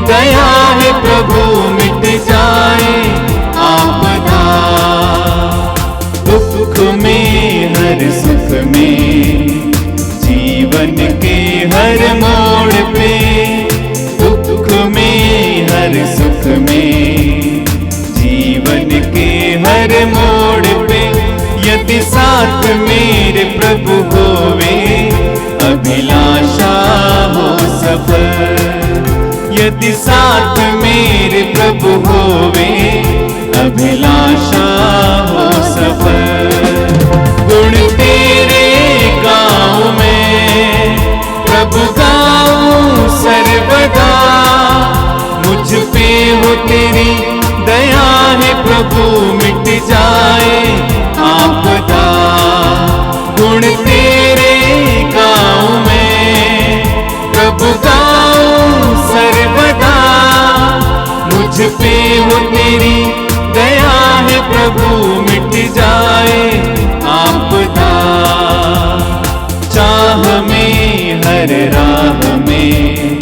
दया है प्रभु मिट जाए आपदा। दुख में हर सुख में, जीवन के हर मोड़ पे, दुख में हर सुख में, जीवन के हर मोड़ पे, यदि साथ मेरे प्रभु होवे, अभिलाषा हो सफल। यदि साथ मेरे प्रभु होवे, अभिलाषा हो सफल। गुण तेरे गाँव में प्रभु गाऊं सर्वदा, मुझ पे हो तेरी दया है प्रभु मिट जाए आपदा। गुण तेरे गाँव में प्रभु गाऊं सर्वदा, मुझ पे हो तेरी दया है प्रभु मिट जाए आपदा। चाह में हर राह में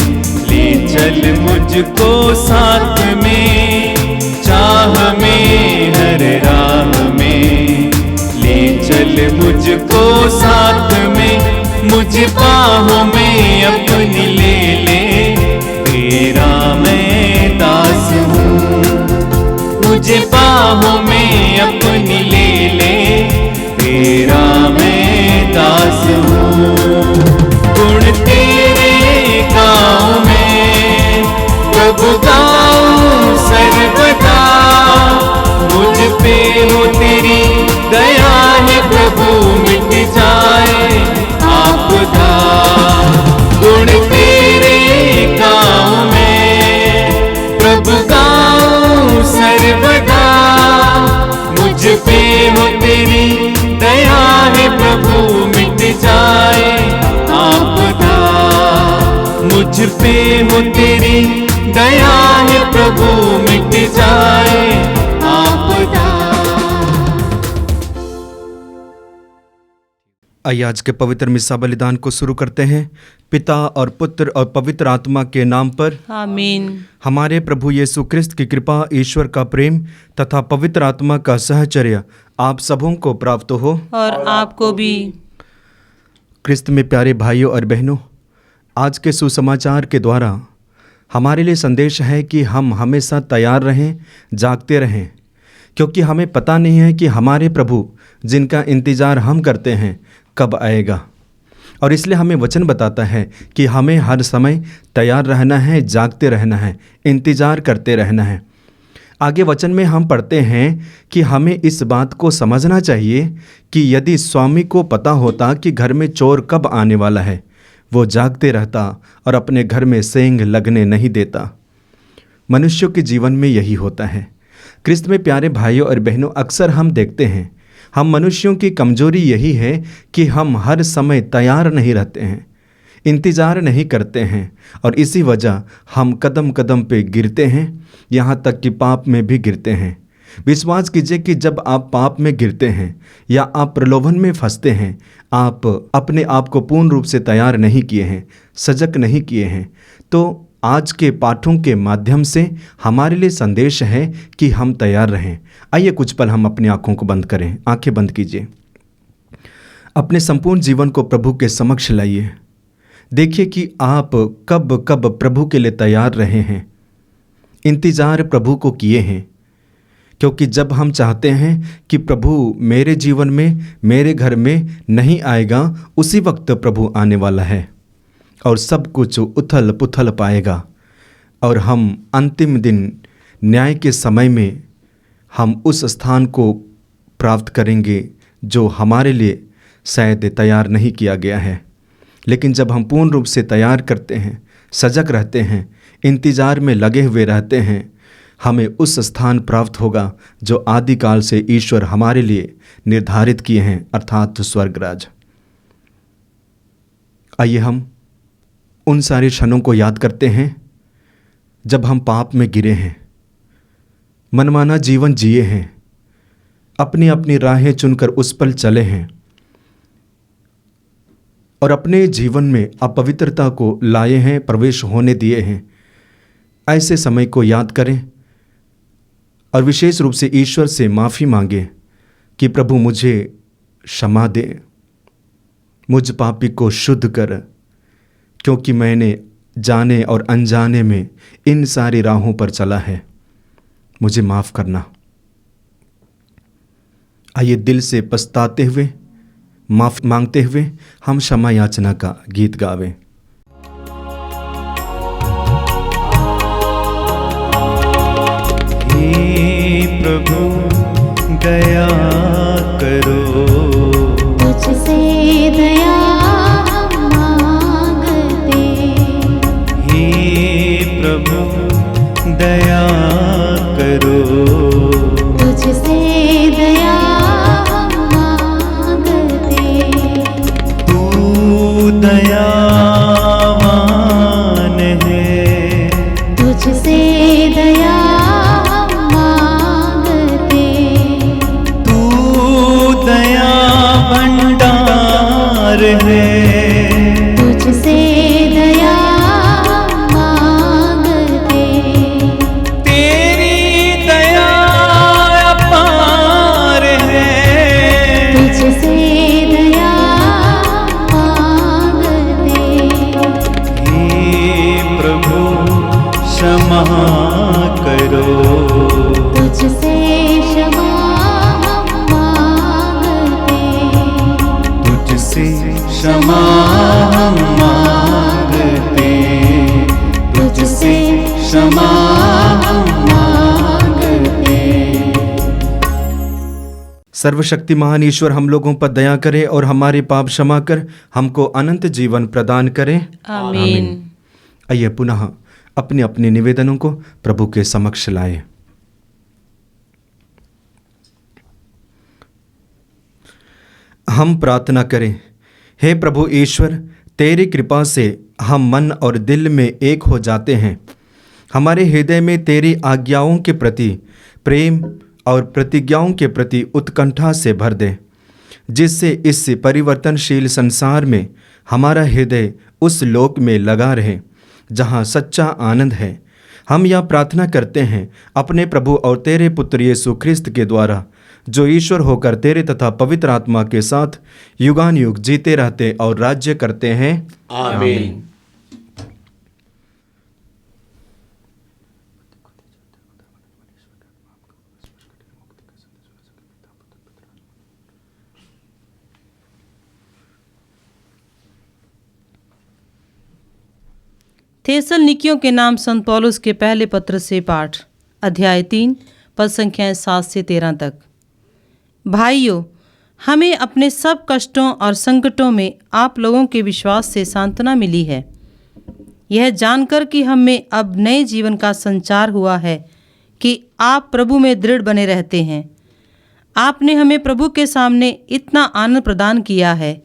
ले चल मुझको साथ में, चाह में हर राह में ले चल मुझको साथ में, मुझे बाहों में अपनी ले ले, तेरा मैं दास हूँ। मुझे बाहों में अपनी ले ले, तेरा मैं दास हूँ। गुण तेरे गाँव में प्रभु गाऊं सर्वदा, मुझ पे हो तेरी दया है प्रभु मिट जाए आपदा। गुण तेरे गाँव में प्रभु गाऊं सर्वदा, मुझ पे हो तेरी दया है प्रभु मिट जाए आपदा। मुझ पे हो तेरी दया है प्रभु मिट जाए आपदा। आइए आज के पवित्र मिस्सा बलिदान को शुरू करते हैं। पिता और पुत्र और पवित्र आत्मा के नाम पर आमीन। हमारे प्रभु यीशु क्रिस्त की कृपा, ईश्वर का प्रेम तथा पवित्र आत्मा का सहचर्य आप सबों को प्राप्त हो और आपको भी। क्रिस्त में प्यारे भाइयों और बहनों, आज के सुसमाचार के द्वारा हमारे लिए संदेश है कि हम हमेशा तैयार रहें, जागते रहें, क्योंकि हमें पता नहीं है कि हमारे प्रभु जिनका इंतज़ार हम करते हैं कब आएगा। और इसलिए हमें वचन बताता है कि हमें हर समय तैयार रहना है, जागते रहना है, इंतज़ार करते रहना है। आगे वचन में हम पढ़ते हैं कि हमें इस बात को समझना चाहिए कि यदि स्वामी को पता होता कि घर में चोर कब आने वाला है, वो जागते रहता और अपने घर में सेंध लगने नहीं देता। मनुष्यों के जीवन में यही होता है। क्रिस्त में प्यारे भाइयों और बहनों, अक्सर हम देखते हैं, हम मनुष्यों की कमजोरी यही है कि हम हर समय तैयार नहीं रहते हैं, इंतज़ार नहीं करते हैं, और इसी वजह हम कदम कदम पे गिरते हैं, यहाँ तक कि पाप में भी गिरते हैं। विश्वास कीजिए कि जब आप पाप में गिरते हैं या आप प्रलोभन में फंसते हैं, आप अपने आप को पूर्ण रूप से तैयार नहीं किए हैं, सजग नहीं किए हैं, तो आज के पाठों के माध्यम से हमारे लिए संदेश है कि हम तैयार रहें। आइए कुछ पल हम अपनी आंखों को बंद करें, आंखें बंद कीजिए, अपने संपूर्ण जीवन को प्रभु के समक्ष लाइए। देखिए कि आप कब कब प्रभु के लिए तैयार रहे हैं, इंतज़ार प्रभु को किए हैं। क्योंकि जब हम चाहते हैं कि प्रभु मेरे जीवन में, मेरे घर में नहीं आएगा, उसी वक्त प्रभु आने वाला है और सब कुछ उथल पुथल पाएगा, और हम अंतिम दिन न्याय के समय में हम उस स्थान को प्राप्त करेंगे जो हमारे लिए शायद तैयार नहीं किया गया है। लेकिन जब हम पूर्ण रूप से तैयार करते हैं, सजग रहते हैं, इंतज़ार में लगे हुए रहते हैं, हमें उस स्थान प्राप्त होगा जो आदिकाल से ईश्वर हमारे लिए निर्धारित किए हैं, अर्थात स्वर्गराज। आइए हम उन सारे क्षणों को याद करते हैं जब हम पाप में गिरे हैं, मनमाना जीवन जिए हैं, अपनी अपनी राहें चुनकर उस पर चले हैं और अपने जीवन में अपवित्रता को लाए हैं, प्रवेश होने दिए हैं। ऐसे समय को याद करें और विशेष रूप से ईश्वर से माफ़ी मांगे कि प्रभु मुझे क्षमा दे, मुझ पापी को शुद्ध कर, क्योंकि मैंने जाने और अनजाने में इन सारी राहों पर चला है, मुझे माफ़ करना। आइए दिल से पछताते हुए, माफ़ी मांगते हुए हम क्षमा याचना का गीत गावें। हे प्रभु दया करो, तुझसे दया मांगते। हे प्रभु दया करो, तुझसे दया मांगते। तू दयावान है, तुझसे दया मांगते। तू दया भंडार है, तुझसे दया मांगते। तेरी दया अपार है, तुझसे दया मांगते। हे प्रभु क्षमा करो, तुझसे क्षमा मांगते। तुझसे क्षमा हम मांगते, तुझसे क्षमा हम मांगते। सर्वशक्तिमान ईश्वर हम लोगों पर दया करे और हमारे पाप क्षमा कर हमको अनंत जीवन प्रदान करे। आमीन। आइए पुनः अपने अपने निवेदनों को प्रभु के समक्ष लाएं। हम प्रार्थना करें। हे प्रभु ईश्वर, तेरी कृपा से हम मन और दिल में एक हो जाते हैं। हमारे हृदय में तेरी आज्ञाओं के प्रति प्रेम और प्रतिज्ञाओं के प्रति उत्कंठा से भर दे, जिससे इस परिवर्तनशील संसार में हमारा हृदय उस लोक में लगा रहे जहाँ सच्चा आनंद है। हम यह प्रार्थना करते हैं अपने प्रभु और तेरे पुत्र यीशु ख्रिस्त के द्वारा, जो ईश्वर होकर तेरे तथा पवित्र आत्मा के साथ युगान युग जीते रहते और राज्य करते हैं। आमीन। थेसलनिकियों के नाम संत पौलुस के पहले पत्र से पाठ, अध्याय 3, पद संख्याएं 7 से 13 तक। भाइयों, हमें अपने सब कष्टों और संकटों में आप लोगों के विश्वास से सांत्वना मिली है, यह जानकर कि हम में अब नए जीवन का संचार हुआ है कि आप प्रभु में दृढ़ बने रहते हैं। आपने हमें प्रभु के सामने इतना आनंद प्रदान किया है।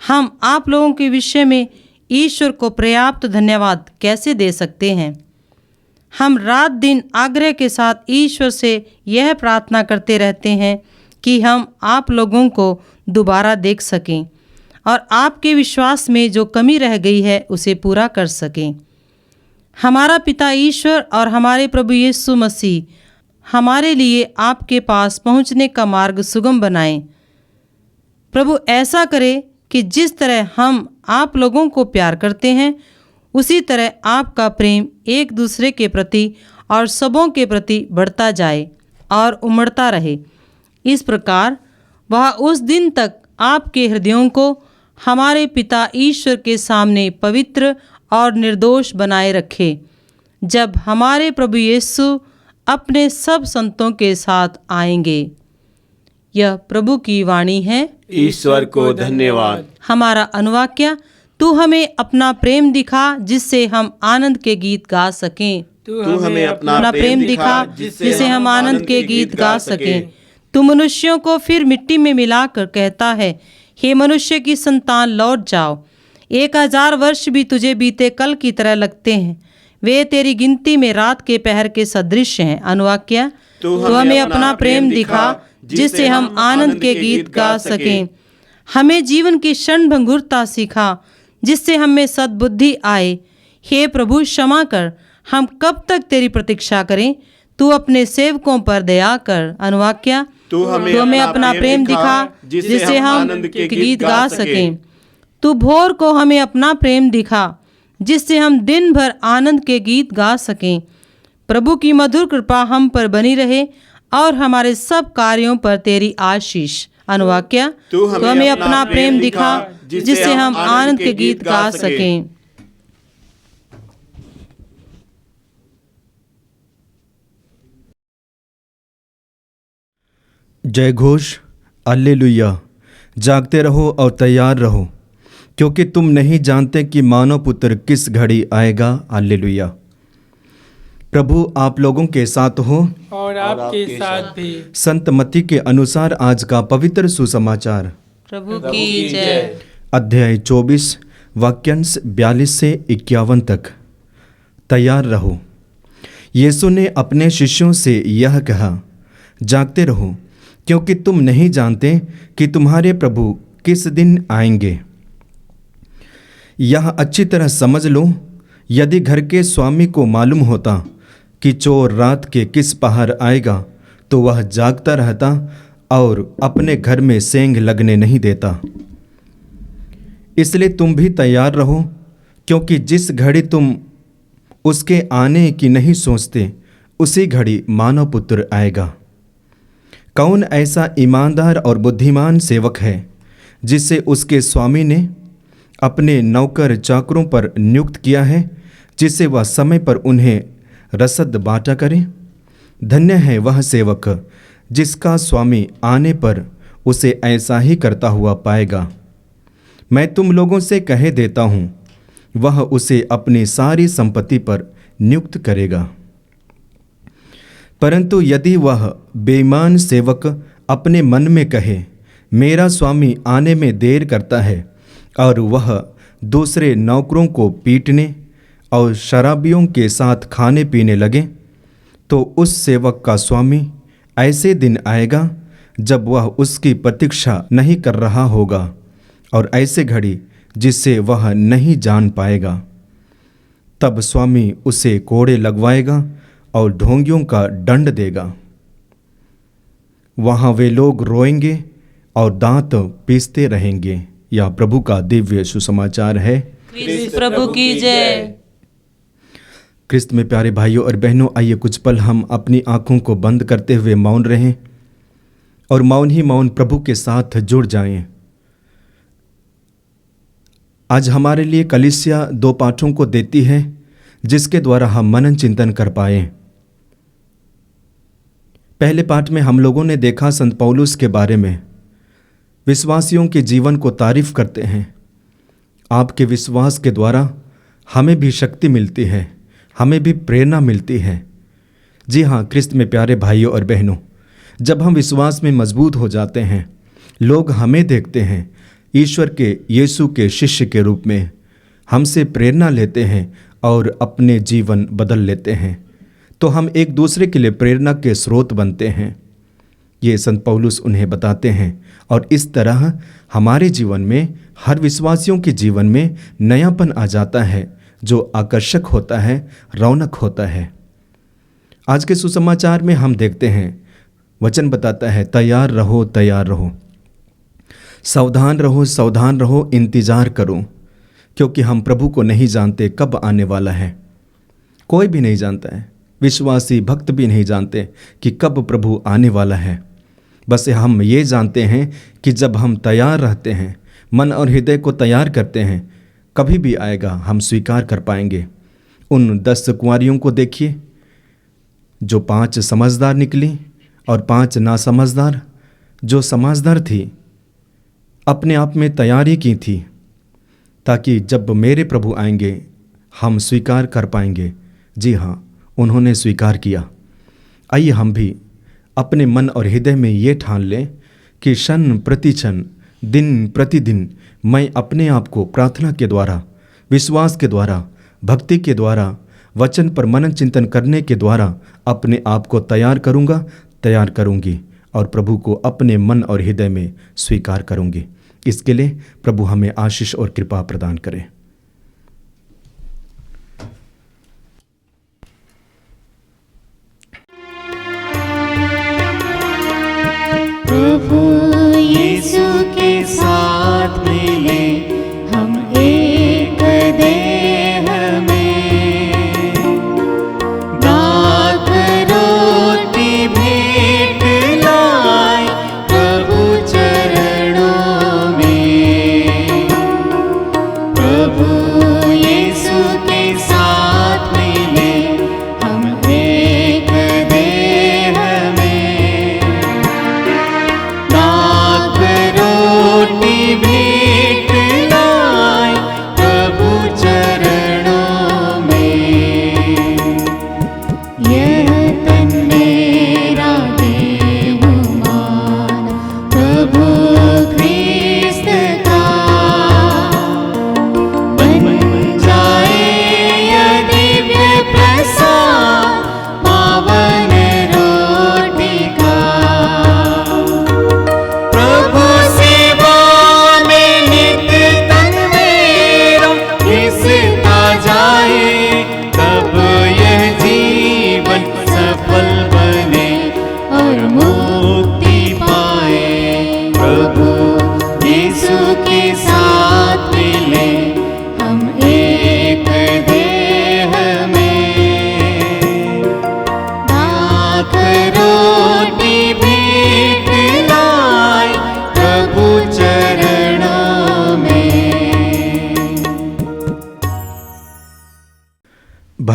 हम आप लोगों के विषय में ईश्वर को पर्याप्त धन्यवाद कैसे दे सकते हैं। हम रात दिन आग्रह के साथ ईश्वर से यह प्रार्थना करते रहते हैं कि हम आप लोगों को दोबारा देख सकें और आपके विश्वास में जो कमी रह गई है उसे पूरा कर सकें। हमारा पिता ईश्वर और हमारे प्रभु यीशु मसीह हमारे लिए आपके पास पहुंचने का मार्ग सुगम बनाएं। प्रभु ऐसा करे कि जिस तरह हम आप लोगों को प्यार करते हैं, उसी तरह आपका प्रेम एक दूसरे के प्रति और सबों के प्रति बढ़ता जाए और उमड़ता रहे। इस प्रकार वह उस दिन तक आपके हृदयों को हमारे पिता ईश्वर के सामने पवित्र और निर्दोष बनाए रखे, जब हमारे प्रभु यीशु अपने सब संतों के साथ आएंगे। यह प्रभु की वाणी है। ईश्वर को धन्यवाद। हमारा अनुवाक्य, तू हमें अपना प्रेम दिखा जिससे हम आनंद के गीत गा सकें। तू हमें अपना प्रेम दिखा जिससे हम आनंद के गीत गा सकें। तू मनुष्यों को फिर मिट्टी में मिलाकर कहता है, हे मनुष्य की संतान, लौट जाओ। 1000 वर्ष भी तुझे बीते कल की तरह लगते हैं, वे तेरी गिनती में रात के पहर के सदृश हैं। अनुवाक्य, तू हमें अपना प्रेम दिखा जिससे हम आनंद के गीत गा सकें। हमें जीवन की क्षणभंगुरता सिखा जिससे हमें सद्बुद्धि आए। हे प्रभु, क्षमा कर, हम कब तक तेरी प्रतीक्षा करें? तू अपने सेवकों पर दया कर। अनुवाक्या, तू हमें अपना प्रेम दिखा जिससे हम आनंद के गीत गा सकें। तू भोर को हमें अपना प्रेम दिखा जिससे हम दिन भर आनंद के गीत गा सकें। प्रभु की मधुर कृपा हम पर बनी रहे और हमारे सब कार्यों पर तेरी आशीष। अनुवाक्या, तू हमें अपना प्रेम दिखा जिससे हम आनंद के गीत गा सकें। जय घोष, हालेलुया। जागते रहो और तैयार रहो, क्योंकि तुम नहीं जानते कि मानव पुत्र किस घड़ी आएगा। हालेलुया। प्रभु आप लोगों के साथ हो और आपके साथ भी। संत मत्ती के अनुसार आज का पवित्र सुसमाचार। प्रभु की जय। अध्याय 24 वाक्यांश 42 से 51 तक। तैयार रहो। यीशु ने अपने शिष्यों से यह कहा, जागते रहो, क्योंकि तुम नहीं जानते कि तुम्हारे प्रभु किस दिन आएंगे। यह अच्छी तरह समझ लो, यदि घर के स्वामी को मालूम होता कि चोर रात के किस पहर आएगा तो वह जागता रहता और अपने घर में सेंध लगने नहीं देता। इसलिए तुम भी तैयार रहो, क्योंकि जिस घड़ी तुम उसके आने की नहीं सोचते उसी घड़ी मानव पुत्र आएगा। कौन ऐसा ईमानदार और बुद्धिमान सेवक है जिसे उसके स्वामी ने अपने नौकर चाकरों पर नियुक्त किया है, जिससे वह समय पर उन्हें रसद बांटा करे। धन्य है वह सेवक जिसका स्वामी आने पर उसे ऐसा ही करता हुआ पाएगा। मैं तुम लोगों से कह देता हूँ, वह उसे अपनी सारी संपत्ति पर नियुक्त करेगा। परंतु यदि वह बेईमान सेवक अपने मन में कहे, मेरा स्वामी आने में देर करता है, और वह दूसरे नौकरों को पीटने और शराबियों के साथ खाने पीने लगे, तो उस सेवक का स्वामी ऐसे दिन आएगा जब वह उसकी प्रतीक्षा नहीं कर रहा होगा, और ऐसे घड़ी जिससे वह नहीं जान पाएगा। तब स्वामी उसे कोड़े लगवाएगा और ढोंगियों का दंड देगा। वहाँ वे लोग रोएंगे और दांत पीसते रहेंगे। यह प्रभु का दिव्य सुसमाचार है। प्रभु की जय। क्रिस्त में प्यारे भाइयों और बहनों, आइए कुछ पल हम अपनी आंखों को बंद करते हुए मौन रहें और मौन ही मौन प्रभु के साथ जुड़ जाएं। आज हमारे लिए कलीसिया 2 पाठों को देती है जिसके द्वारा हम मनन चिंतन कर पाए। पहले पाठ में हम लोगों ने देखा संत पौलुस के बारे में। विश्वासियों के जीवन को तारीफ करते हैं। आपके विश्वास के द्वारा हमें भी शक्ति मिलती है, हमें भी प्रेरणा मिलती है। जी हाँ, क्रिस्त में प्यारे भाइयों और बहनों, जब हम विश्वास में मजबूत हो जाते हैं, लोग हमें देखते हैं ईश्वर के यीशु के शिष्य के रूप में, हमसे प्रेरणा लेते हैं और अपने जीवन बदल लेते हैं, तो हम एक दूसरे के लिए प्रेरणा के स्रोत बनते हैं। ये संत पौलुस उन्हें बताते हैं, और इस तरह हमारे जीवन में, हर विश्वासियों के जीवन में नयापन आ जाता है जो आकर्षक होता है, रौनक होता है। आज के सुसमाचार में हम देखते हैं, वचन बताता है, तैयार रहो, तैयार रहो, सावधान रहो, सावधान रहो, इंतजार करो, क्योंकि हम प्रभु को नहीं जानते कब आने वाला है। कोई भी नहीं जानता है, विश्वासी भक्त भी नहीं जानते कि कब प्रभु आने वाला है। बस हम ये जानते हैं कि जब हम तैयार रहते हैं, मन और हृदय को तैयार करते हैं, कभी भी आएगा, हम स्वीकार कर पाएंगे। उन 10 कुंवारियों को देखिए, जो 5 समझदार निकली और 5 नासमझदार। जो समझदार थी, अपने आप में तैयारी की थी, ताकि जब मेरे प्रभु आएंगे हम स्वीकार कर पाएंगे। जी हाँ, उन्होंने स्वीकार किया। आइए हम भी अपने मन और हृदय में ये ठान लें कि क्षण प्रति क्षण, दिन प्रतिदिन मैं अपने आप को प्रार्थना के द्वारा, विश्वास के द्वारा, भक्ति के द्वारा, वचन पर मनन चिंतन करने के द्वारा अपने आप को तैयार करूँगा, तैयार करूँगी, और प्रभु को अपने मन और हृदय में स्वीकार करूँगी। इसके लिए प्रभु हमें आशीष और कृपा प्रदान करें।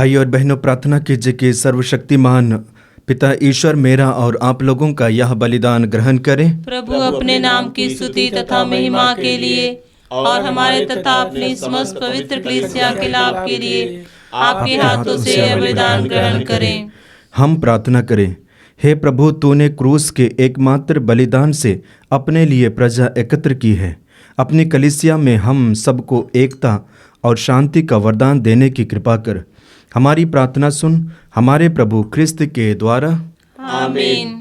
भाई और बहनों, प्रार्थना कीजिए कि सर्वशक्तिमान पिता ईश्वर मेरा और आप लोगों का यह बलिदान ग्रहण करें। प्रभु अपने नाम की स्तुति तथा महिमा के लिए और हमारे तथा अपनी समस्त पवित्र कलीसिया के लाभ के लिए आपके हाथों से यह बलिदान ग्रहण करें। हम प्रार्थना करें। हे प्रभु, तूने क्रूस के एकमात्र बलिदान से अपने लिए प्रजा एकत्र की है। अपनी कलीसिया में हम सबको एकता और शांति का वरदान देने की कृपा कर। हमारी प्रार्थना सुन, हमारे प्रभु क्रिस्त के द्वारा। आमीन।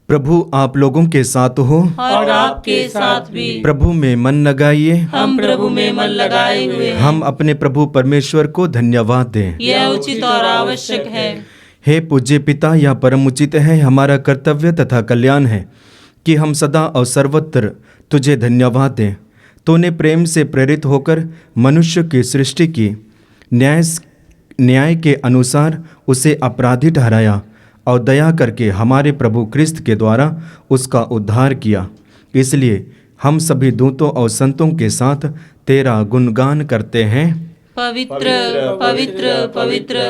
प्रभु आप लोगों के साथ हो और आपके साथ भी। प्रभु में मन लगाइए। हम प्रभु में मन लगाए हुए हैं। हम अपने प्रभु परमेश्वर को धन्यवाद दें। यह उचित और आवश्यक है। हे पूज्य पिता, यह परम उचित है, हमारा कर्तव्य तथा कल्याण है कि हम सदा और सर्वत्र तुझे धन्यवाद दें। तूने प्रेम से प्रेरित होकर मनुष्य की सृष्टि की, न्याय के अनुसार उसे अपराधी ठहराया और दया करके हमारे प्रभु क्रिस्त के द्वारा उसका उद्धार किया। इसलिए हम सभी दूतों और संतों के साथ तेरा गुणगान करते हैं। पवित्र पवित्र पवित्र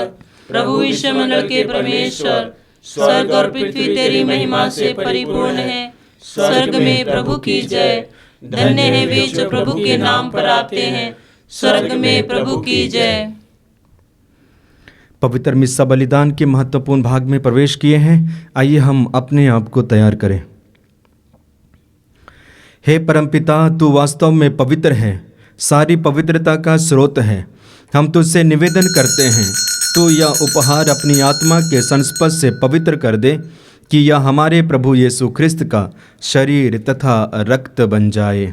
प्रभु ईश्वरमंडल के परमेश्वर, स्वर्ग और पृथ्वी तेरी महिमा से परिपूर्ण है। स्वर्ग में प्रभु की जय। धन्य है वे जो प्रभु के नाम पर आते हैं। स्वर्ग में प्रभु की जय। पवित्र मिस्सा बलिदान के महत्वपूर्ण भाग में प्रवेश किए हैं। आइए हम अपने आप को तैयार करें। हे परमपिता, तू वास्तव में पवित्र है, सारी पवित्रता का स्रोत है। हम तुझसे निवेदन करते हैं, तू यह उपहार अपनी आत्मा के संस्पर्श से पवित्र कर दे कि यह हमारे प्रभु यीशु ख्रिस्त का शरीर तथा रक्त बन जाए।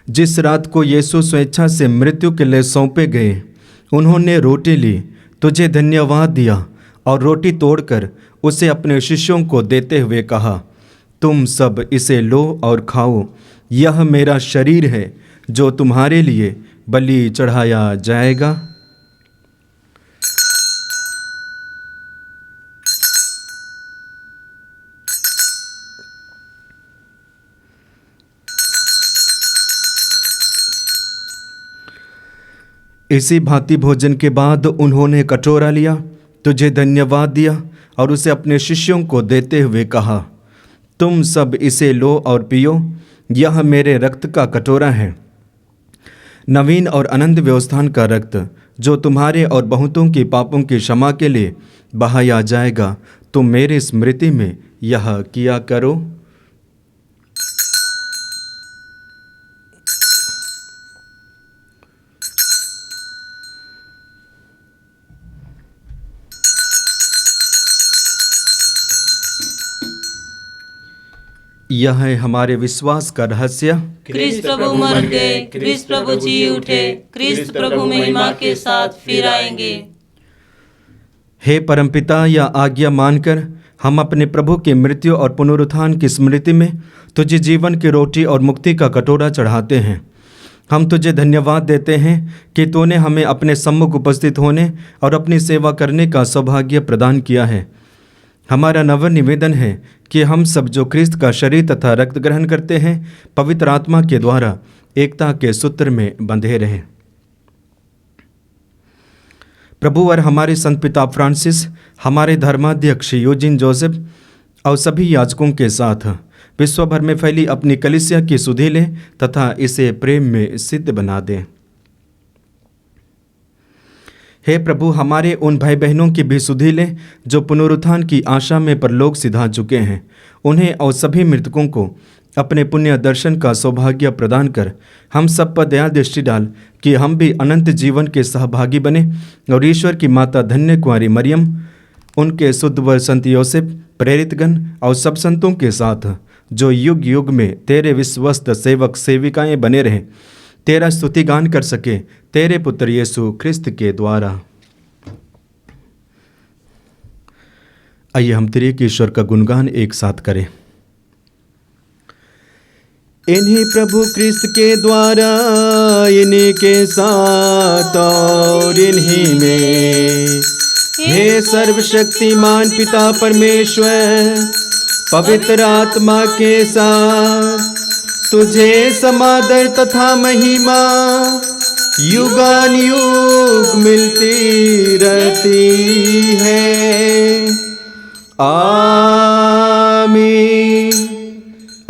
जिस रात को यीशु स्वेच्छा से मृत्यु के लिए सौंपे गए, उन्होंने रोटी ली, तुझे धन्यवाद दिया और रोटी तोड़कर उसे अपने शिष्यों को देते हुए कहा, तुम सब इसे लो और खाओ, यह मेरा शरीर है जो तुम्हारे लिए बलि चढ़ाया जाएगा। इसी भांति भोजन के बाद उन्होंने कटोरा लिया, तुझे धन्यवाद दिया और उसे अपने शिष्यों को देते हुए कहा, तुम सब इसे लो और पियो, यह मेरे रक्त का कटोरा है, नवीन और अनंत व्यवस्थान का रक्त, जो तुम्हारे और बहुतों की पापों की क्षमा के लिए बहाया जाएगा। तुम मेरी स्मृति में यह किया करो। यह है हमारे विश्वास का रहस्य। क्रिस्त प्रभु मर गए, क्रिस्त प्रभु जी उठे, क्रिस्त प्रभु महिमा के साथ फिर आएंगे। हे परमपिता, यह आज्ञा मानकर हम अपने प्रभु की मृत्यु और पुनरुत्थान की स्मृति में तुझे जीवन की रोटी और मुक्ति का कटोरा चढ़ाते हैं। हम तुझे धन्यवाद देते हैं कि तूने हमें अपने सम्मुख उपस्थित होने और अपनी सेवा करने का सौभाग्य प्रदान किया है। हमारा नव निवेदन है कि हम सब जो क्रिस्त का शरीर तथा रक्त ग्रहण करते हैं, पवित्र आत्मा के द्वारा एकता के सूत्र में बंधे रहें। प्रभु और हमारे संत पिता फ्रांसिस, हमारे धर्माध्यक्ष यूजिन जोसेफ और सभी याजकों के साथ विश्व भर में फैली अपनी कलीसिया की सुधि लें तथा इसे प्रेम में सिद्ध बना दें। हे प्रभु, हमारे उन भाई बहनों की भी सुधि लें जो पुनरुत्थान की आशा में परलोक सिधा चुके हैं। उन्हें और सभी मृतकों को अपने पुण्य दर्शन का सौभाग्य प्रदान कर हम सब पर दया दृष्टि डाल कि हम भी अनंत जीवन के सहभागी बने और ईश्वर की माता धन्य कुंवारी मरियम, उनके शुद्ध वर संत योसेफ, प्रेरितगण और सब संतों के साथ जो युग युग में तेरे विश्वस्त सेवक सेविकाएं बने रहें, तेरा स्तुति गान कर सके, तेरे पुत्र यीशु ख्रिस्त के द्वारा। आइए हम त्रिएक ईश्वर का गुणगान एक साथ करें। इन्हीं प्रभु क्रिस्त के द्वारा, इन्हीं के साथ और इन्हीं में, हे सर्वशक्तिमान पिता परमेश्वर, पवित्र आत्मा के साथ तुझे समादर तथा महिमा युगानुयुग मिलती रहती है। आमीन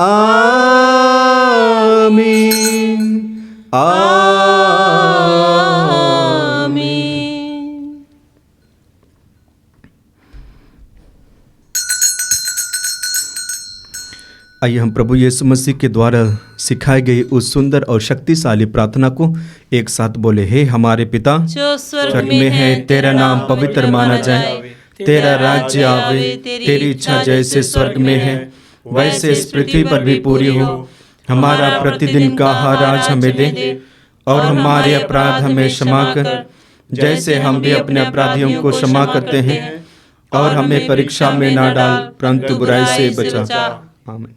आमीन आमीन। आइए हम प्रभु यीशु मसीह के द्वारा सिखाई गई उस सुंदर और शक्तिशाली प्रार्थना को एक साथ बोले। हे हमारे पिता जो स्वर्ग में है, तेरा नाम पवित्र माना जाए, तेरा राज्य आवे, तेरी इच्छा जैसे स्वर्ग में है वैसे इस पृथ्वी पर भी पूरी हो। हमारा प्रतिदिन का आहार आज हमें दे, और हमारे अपराध हमें क्षमा कर, जैसे हम भी अपने अपराधियों को क्षमा करते हैं, और हमें परीक्षा में ना डाल, परंतु बुराई से बचा। आमीन।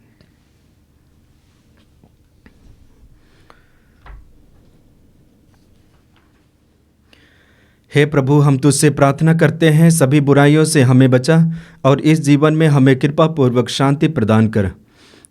हे प्रभु, हम तुझसे प्रार्थना करते हैं, सभी बुराइयों से हमें बचा और इस जीवन में हमें कृपा पूर्वक शांति प्रदान कर।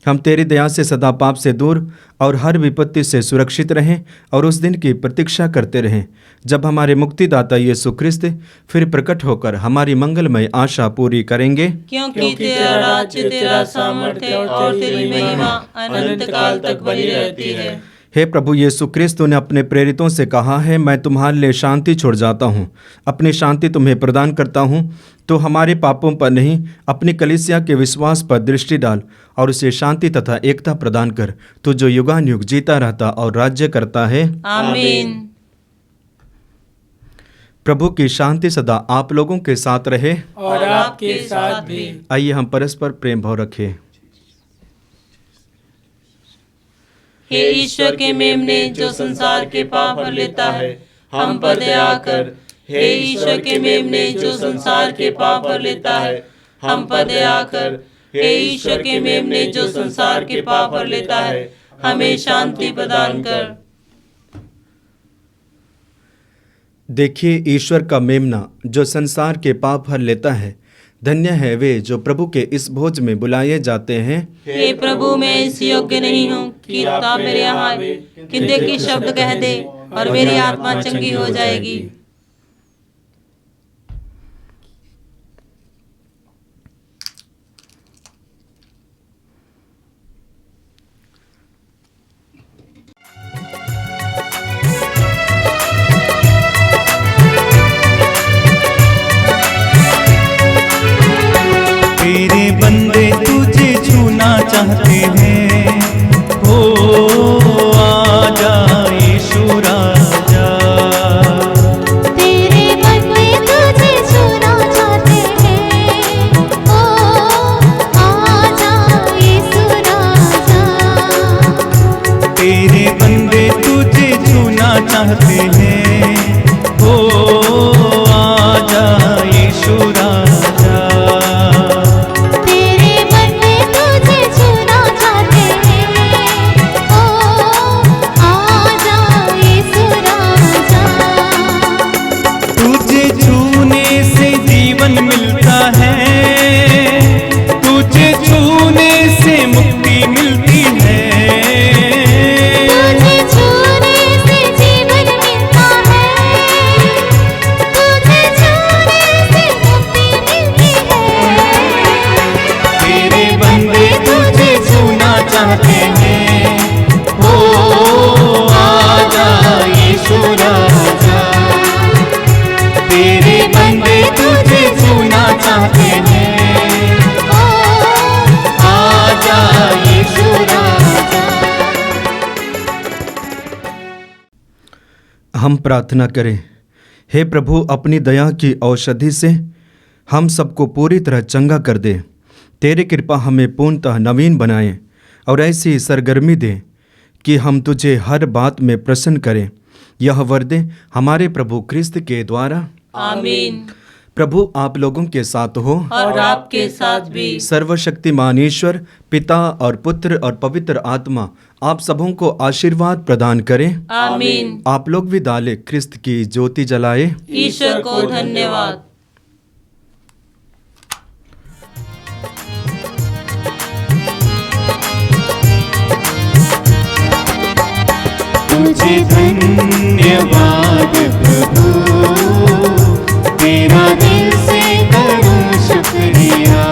हम तेरी दया से सदा पाप से दूर और हर विपत्ति से सुरक्षित रहें और उस दिन की प्रतीक्षा करते रहें जब हमारे मुक्तिदाता यीशु ख्रिस्त फिर प्रकट होकर हमारी मंगलमय आशा पूरी करेंगे। क्योंकि तेरा राज्य, तेरा सामर्थ्य और तेरी महिमा अनंत काल तक बनी रहती है। हे प्रभु यीशु ख्रिस्त, ने अपने प्रेरितों से कहा है, मैं तुम्हारे लिए शांति छोड़ जाता हूँ, अपनी शांति तुम्हें प्रदान करता हूँ। तो हमारे पापों पर नहीं, अपनी कलीसिया के विश्वास पर दृष्टि डाल और उसे शांति तथा एकता प्रदान कर, तू जो युगानुयुग जीता रहता और राज्य करता है। आमीन। प्रभु की शांति सदा आप लोगों के साथ रहे और आपके साथ भी। आइए हम परस्पर प्रेम भाव रखें। हे ईश्वर के मेमने जो संसार के पाप हर लेता है, हम पर दया कर। हे ईश्वर के मेमने जो संसार के पाप हर लेता है, हम पर दया कर। हे ईश्वर के मेमने जो संसार के पाप हर लेता है, हमें शांति प्रदान कर। देखिए, ईश्वर का मेमना जो संसार के पाप हर लेता है, धन्य है वे जो प्रभु के इस भोज में बुलाए जाते हैं। हे प्रभु, मैं इस योग्य नहीं हूँ कि आप मेरे यहाँ आए, किंतु एक शब्द कह दे और मेरी आत्मा चंगी हो जाएगी। तेरे बंदे तुझे छूना चाहते हैं, हो आजा यीशु राजा। तेरे बंदे तुझे छूना चाहते हैं, हो आजा यीशु राजा। तेरे बंदे तुझे छूना चाहते हैं, हो आजा यीशु राजा। तेरे बंदे तुझे छूना चाहते हैं, हो आजा यीशु राजा। तुझे छूने से जीवन मिलता है, तुझे छूने से मुक्ति मिलती है। तुझे छूने से जीवन मिलता है, तुझे छूने से मुक्ति मिलती है। तेरे बंदे तुझे छूना चाहते हैं, हो आजा यीशु राजा। तेरे बंदे तुझे छूना चाहते हैं, ओ आजा यीशु राजा। हम प्रार्थना करें। हे प्रभु, अपनी दया की औषधि से हम सबको पूरी तरह चंगा कर दे। तेरी कृपा हमें पूर्णतः नवीन बनाए और ऐसी सरगर्मी दे कि हम तुझे हर बात में प्रसन्न करें। यह वर दे हमारे प्रभु ख्रिस्त के द्वारा। आमीन। प्रभु आप लोगों के साथ हो। और आपके साथ भी। सर्वशक्तिमान ईश्वर पिता और पुत्र और पवित्र आत्मा आप सबों को आशीर्वाद प्रदान करें। आमीन। आप लोग भी डाले ख्रिस्त की ज्योति जलाए। ईश्वर को धन्यवाद। धन्यवाद प्रभु, तेरा दिल से करूं शुक्रिया।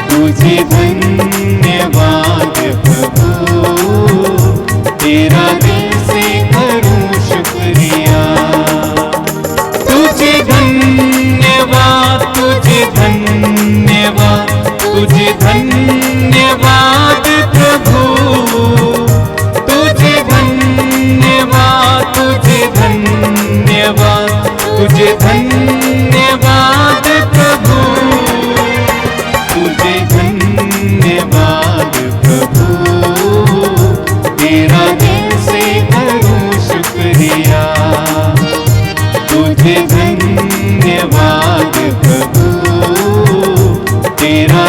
तुझे धन्यवाद प्रभु, तेरा दिल से करूं शुक्रिया। तुझे धन्यवाद, तुझे धन्यवाद, तुझे धन्यवाद प्रभु, तुझे धन्यवाद, तुझे धन्यवाद, तुझे धन्यवाद प्रभु, तुझे धन्यवाद प्रभु, तेरा दिल से करूं शुक्रिया। तुझे धन्यवाद प्रभु, तेरा